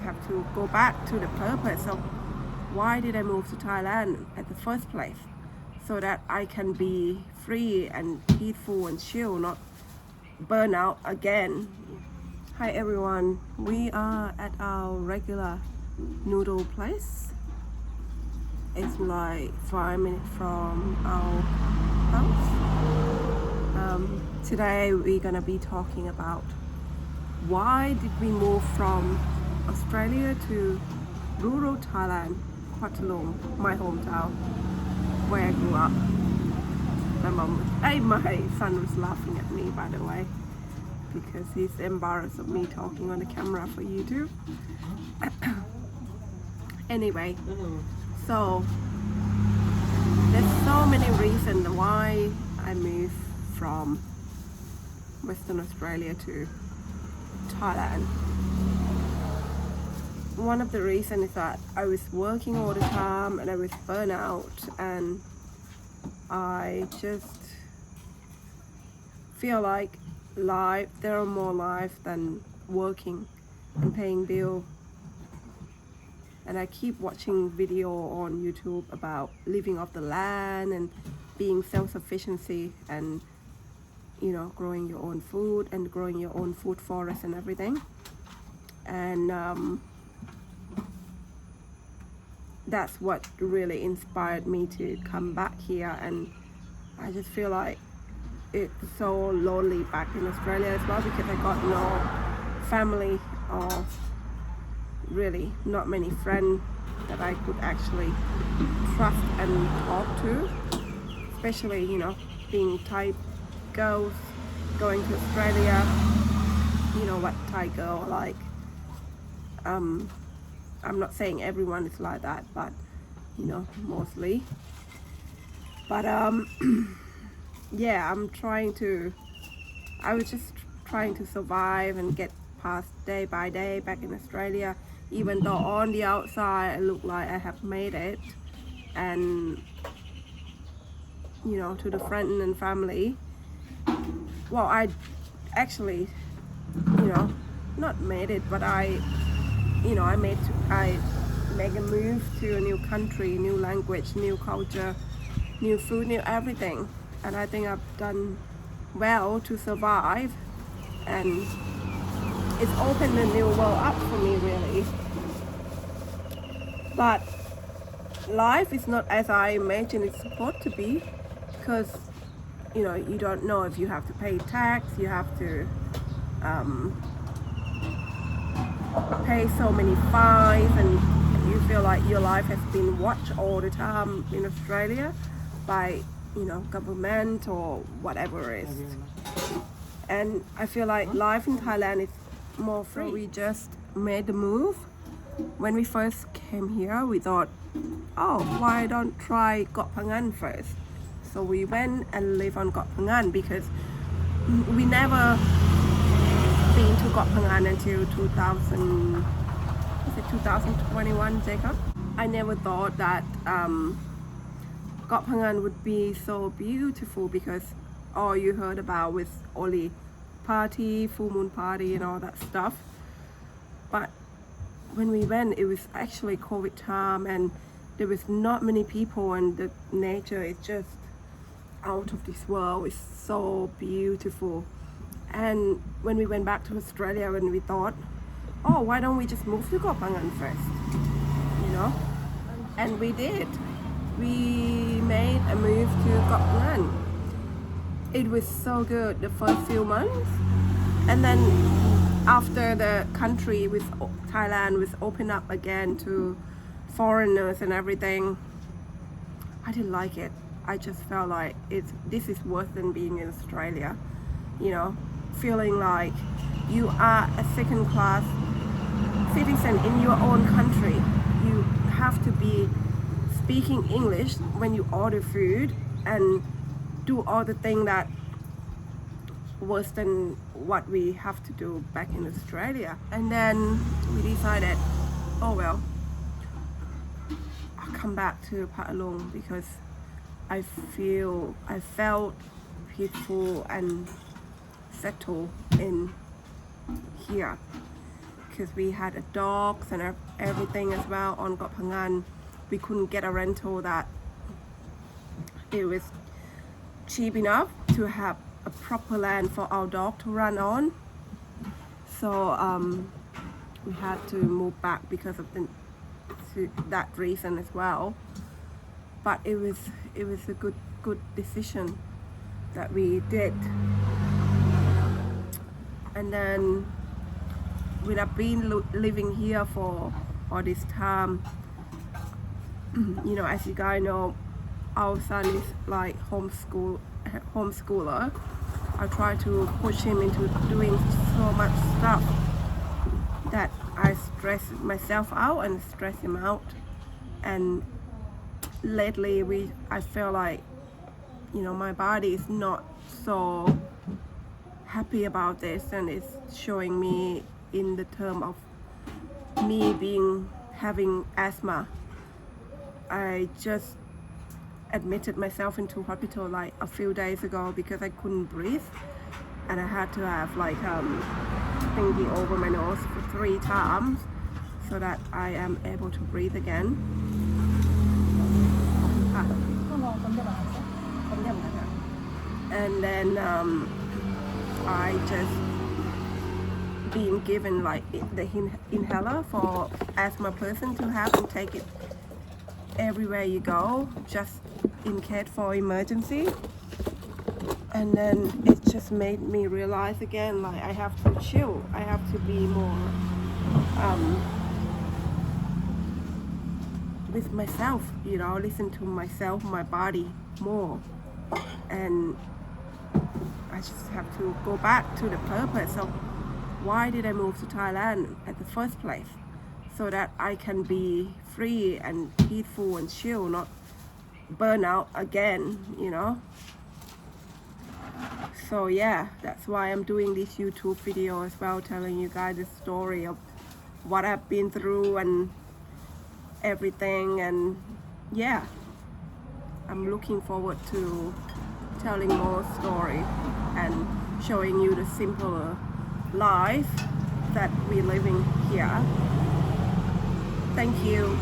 have to go back to the purpose of why did I move to Thailand at the first place, so that I can be free and peaceful and chill, not burn out again. Hi everyone, we are at our regular noodle place. It's like 5 minutes from our house. Today we're gonna be talking about why did we move from Australia to rural Thailand, Pathalong, my hometown, where I grew up. My son was laughing at me, by the way, because he's embarrassed of me talking on the camera for YouTube. Anyway, so there's so many reasons why I moved from Western Australia to Thailand. One of the reasons is that I was working all the time and I was burnt out, and I just feel like there are more life than working and paying bills. And I keep watching video on YouTube about living off the land and being self-sufficiency and, you know, growing your own food and growing your own food forest and everything. And that's what really inspired me to come back here. And I just feel like it's so lonely back in Australia as well, because I got no family or really not many friends that I could actually trust and talk to, especially, you know, being Thai girls going to Australia. You know what Thai girl are like. I'm not saying everyone is like that, but you know, mostly. But yeah, I was just trying to survive and get past day by day back in Australia, even though on the outside I look like I have made it, and you know, to the friend and family, well, I actually, you know, not made it, but I make a move to a new country, new language, new culture, new food, new everything, and I think I've done well to survive, and it's opened a new world up for me, really. But life is not as I imagine it's supposed to be, because you know, you don't know if you have to pay tax, you have to pay so many fines, and you feel like your life has been watched all the time in Australia by, you know, government or whatever it is. And I feel like life in Thailand is more free. So we just made the move. When we first came here, we thought, oh, why don't try Got Phangan first? So we went and lived on Got Phangan, because we never been to Got Phangan until 2021, Jacob. I never thought that Got Phangan would be so beautiful, because all you heard about was only party, full moon party and all that stuff. But when we went, it was actually COVID time, and there was not many people, and the nature is just out of this world. It's so beautiful. And when we went back to Australia, when we thought, oh, why don't we just move to Got Phangan first, you know? And we did. We made a move to Got Phangan. It was so good the first few months, and then after the country with Thailand was opened up again to foreigners and everything, I didn't like it. I just felt like this is worse than being in Australia, you know, feeling like you are a second class citizen in your own country. You have to be speaking English when you order food and do all the things that worse than what we have to do back in Australia. And then we decided, oh well, I'll come back to Pathalong, because I felt peaceful and settled in here. because we had a dogs and everything as well on Got Phangan. We couldn't get a rental that it was cheap enough to have a proper land for our dog to run on. So we had to move back because of that reason as well. But it was a good decision that we did. And then when I've been living here for all this time, you know, as you guys know, our son is like homeschooler. I try to push him into doing so much stuff that I stress myself out and stress him out. And lately I feel like, you know, my body is not so happy about this, and it's showing me in the term of me having asthma. I just admitted myself into hospital like a few days ago because I couldn't breathe, and I had to have like thingy over my nose for 3 times so that I am able to breathe again. And then I just been given like the inhaler for asthma person to have and take it everywhere you go, just in case for emergency. And then it just made me realize again, like I have to chill. I have to be more with myself, you know, listen to myself, my body more. And I just have to go back to the purpose of why did I move to Thailand at the first place, so that I can be free and peaceful and chill, not burn out again, you know. So yeah, that's why I'm doing this YouTube video as well, telling you guys the story of what I've been through and everything. And yeah, I'm looking forward to telling more story and showing you the simpler life that we're living here. Thank you.